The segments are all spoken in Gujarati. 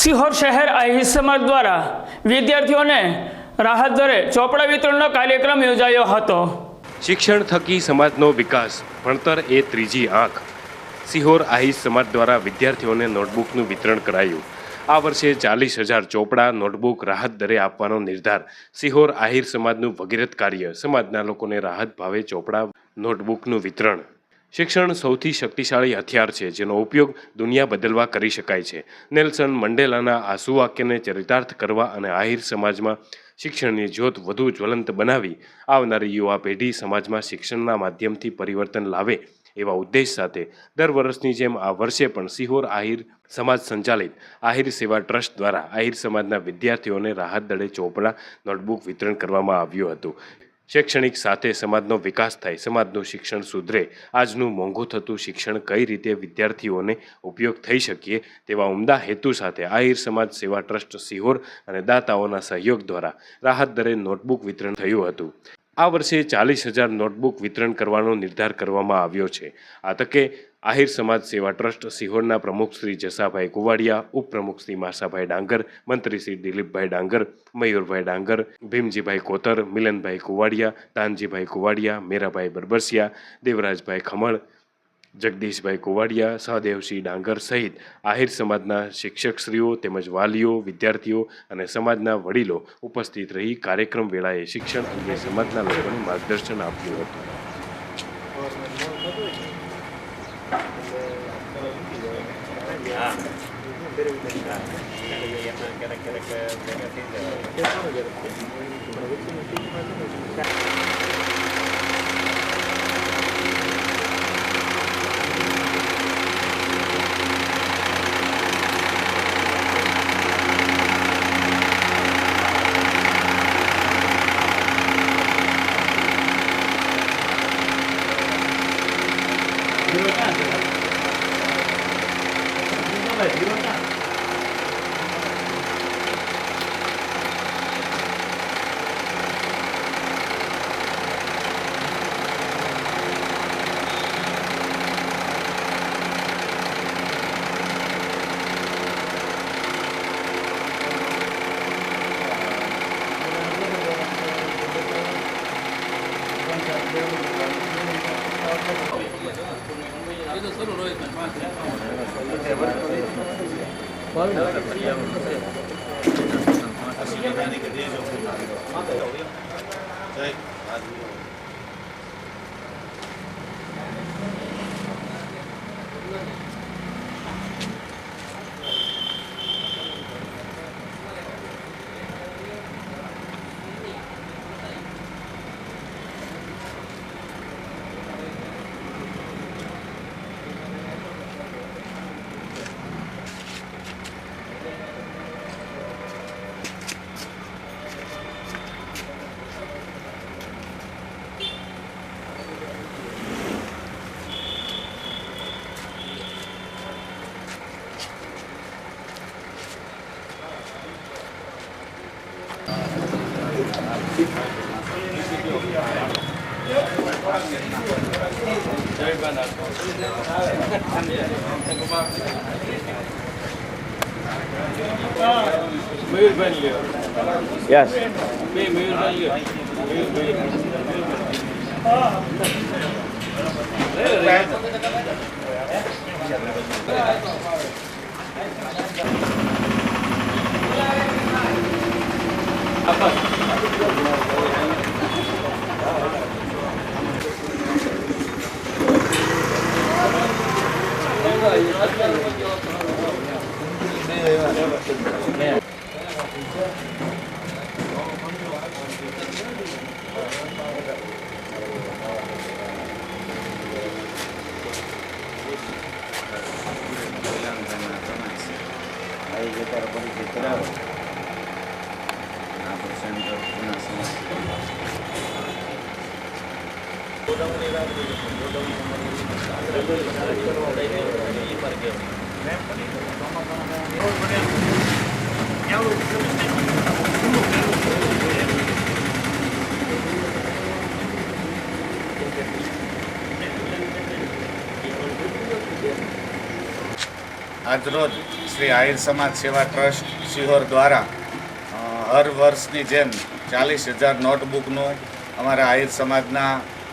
સિહોર શહેર આહિર સમાજ દ્વારા વિદ્યાર્થીઓને રાહત દરે ચોપડા વિતરણનો કાર્યક્રમ યોજાયો હતો। શિક્ષણ થકી સમાજનો વિકાસ, ભણતર એ ત્રીજી આંખ। સિહોર આહિર સમાજ દ્વારા વિદ્યાર્થીઓને નોટબુકનું વિતરણ કરાયું। આ વર્ષે 40,000 ચોપડા નોટબુક રાહત દરે આપવાનો નિર્ધાર। સિહોર આહિર સમાજનું ભગીરથ કાર્ય, સમાજના લોકોને રાહત ભાવે ચોપડા નોટબુકનું વિતરણ। શિક્ષણ સૌથી શક્તિશાળી હથિયાર છે, જેનો ઉપયોગ દુનિયા બદલવા કરી શકાય છે। નેલ્સન મંડેલાના આ સુવાક્યને ચરિતાર્થ કરવા અને આહિર સમાજમાં શિક્ષણની જ્યોત વધુ જ્વલંત બનાવી આવનારી યુવા પેઢી સમાજમાં શિક્ષણના માધ્યમથી પરિવર્તન લાવે એવા ઉદ્દેશ સાથે દર વર્ષની જેમ આ વર્ષે પણ સિહોર આહિર સમાજ સંચાલિત આહિર સેવા ટ્રસ્ટ દ્વારા આહિર સમાજના વિદ્યાર્થીઓને રાહત દરે ચોપડા નોટબુક વિતરણ કરવામાં આવ્યું હતું। શૈક્ષણિક સાથે સમાજનો વિકાસ થાય, સમાજનું શિક્ષણ સુધરે, આજનું મોંઘું થતું શિક્ષણ કઈ રીતે વિદ્યાર્થીઓને ઉપયોગ થઈ શકીએ તેવા ઉમદા હેતુ સાથે આહિર સમાજ સેવા ટ્રસ્ટ સિહોર અને દાતાઓના સહયોગ દ્વારા રાહત દરે નોટબુક વિતરણ થયું હતું। આ વર્ષે 40,000 નોટબુક વિતરણ કરવાનો નિર્ધાર કરવામાં આવ્યો છે। આ તકે આહિર સમાજ સેવા ટ્રસ્ટ સિહોરના પ્રમુખ શ્રી જસાભાઈ કુવાડિયા, ઉપપ્રમુખ શ્રી માસાભાઈ ડાંગર, મંત્રી શ્રી દિલીપભાઈ ડાંગર, મયુરભાઈ ડાંગર, ભીમજીભાઈ કોતર, મિલનભાઈ કુવાડિયા, તાનજીભાઈ કુવાડિયા, મેરાભાઈ બરબસિયા, દેવરાજભાઈ ખમણ, જગદીશભાઈ કુવાડિયા, સહદેવસિંહ ડાંગર સહિત આહિર સમાજના શિક્ષકશ્રીઓ તેમજ વાલીઓ, વિદ્યાર્થીઓ અને સમાજના વડીલો ઉપસ્થિત રહી કાર્યક્રમ વેળાએ શિક્ષણ અંગે સમાજના લોકોને માર્ગદર્શન આપ્યું હતું। Yes. આજરોજ શ્રી આહિર સમાજ સેવા ટ્રસ્ટ સિહોર દ્વારા હર વર્ષની જેમ 40,000 નોટબુકનું અમારા આહિર સમાજના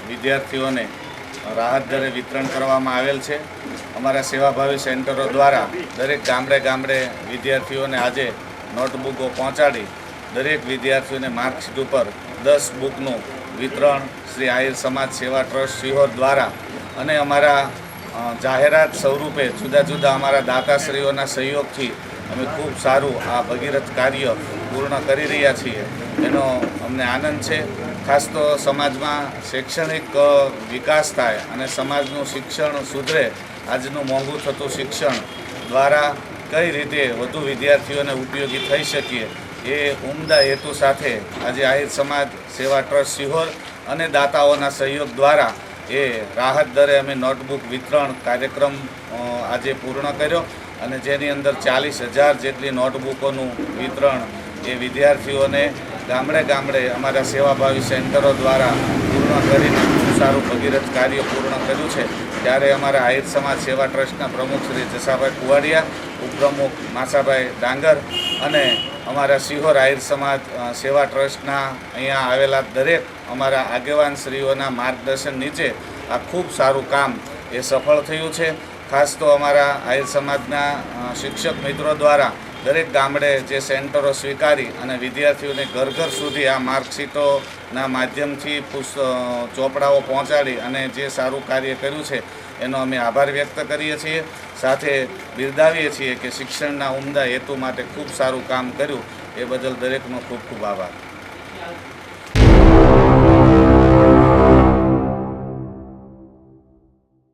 વિદ્યાર્થીઓને રાહત દરે વિતરણ કરવામાં આવેલ છે. અમારા સેવાભાવી સેન્ટરો દ્વારા દરેક ગામડે ગામડે વિદ્યાર્થીઓને આજે નોટબુકો પહોંચાડી દરેક વિદ્યાર્થીઓને માર્કશીટ ઉપર 10 બુકનું વિતરણ શ્રી આહિર સમાજ સેવા ટ્રસ્ટ સિહોર દ્વારા અને અમારા જાહેરાત સ્વરૂપે જુદા જુદા અમારા દાતાશ્રીઓના સહયોગથી અમે ખૂબ સારું આ ભગીરથ કાર્ય પૂર્ણ કરી રહ્યા છીએ. એનો અમને આનંદ છે. ખાસ તો સમાજમાં શૈક્ષણિક વિકાસ થાય અને સમાજનું શિક્ષણ સુધરે, આજનું મોંઘું થતું શિક્ષણ દ્વારા કઈ રીતે વધુ વિદ્યાર્થીઓને ઉપયોગી થઈ શકીએ એ ઉમદા હેતુ સાથે આજે આહિર સમાજ સેવા ટ્રસ્ટ સિહોર અને દાતાઓના સહયોગ દ્વારા એ રાહત દરે અમે નોટબુક વિતરણ કાર્યક્રમ આજે પૂર્ણ કર્યો અને જેની અંદર 40,000 જેટલી નોટબુકોનું વિતરણ એ વિદ્યાર્થીઓને ગામડે ગામડે અમારા સેવાભાવી સેન્ટરો દ્વારા પૂર્ણ કરીને ખૂબ સારું ભગીરથ કાર્ય પૂર્ણ કર્યું છે. ત્યારે અમારા આહિર સમાજ સેવા ટ્રસ્ટના પ્રમુખ શ્રી જસાભાઈ કુવાડિયા, ઉપપ્રમુખ માસાભાઈ ડાંગર અને અમારા સિહોર આહિર સમાજ સેવા ટ્રસ્ટના અહીંયા આવેલા દરેક અમારા આગેવાનશ્રીઓના માર્ગદર્શન નીચે આ ખૂબ સારું કામ એ સફળ થયું છે. ખાસ તો અમારા આહિર સમાજના શિક્ષક મિત્રો દ્વારા દરેક ગામડે જે સેન્ટરો સ્વીકારી અને વિદ્યાર્થીઓને ઘર ઘર સુધી આ માર્કશીટોના માધ્યમથી ચોપડાઓ પહોંચાડી અને જે સારું કાર્ય કર્યું છે એનો અમે આભાર વ્યક્ત કરીએ છીએ. સાથે બિરદાવીએ છીએ કે શિક્ષણના ઉમદા હેતુ માટે ખૂબ સારું કામ કર્યું એ બદલ દરેકનો ખૂબ ખૂબ આભાર.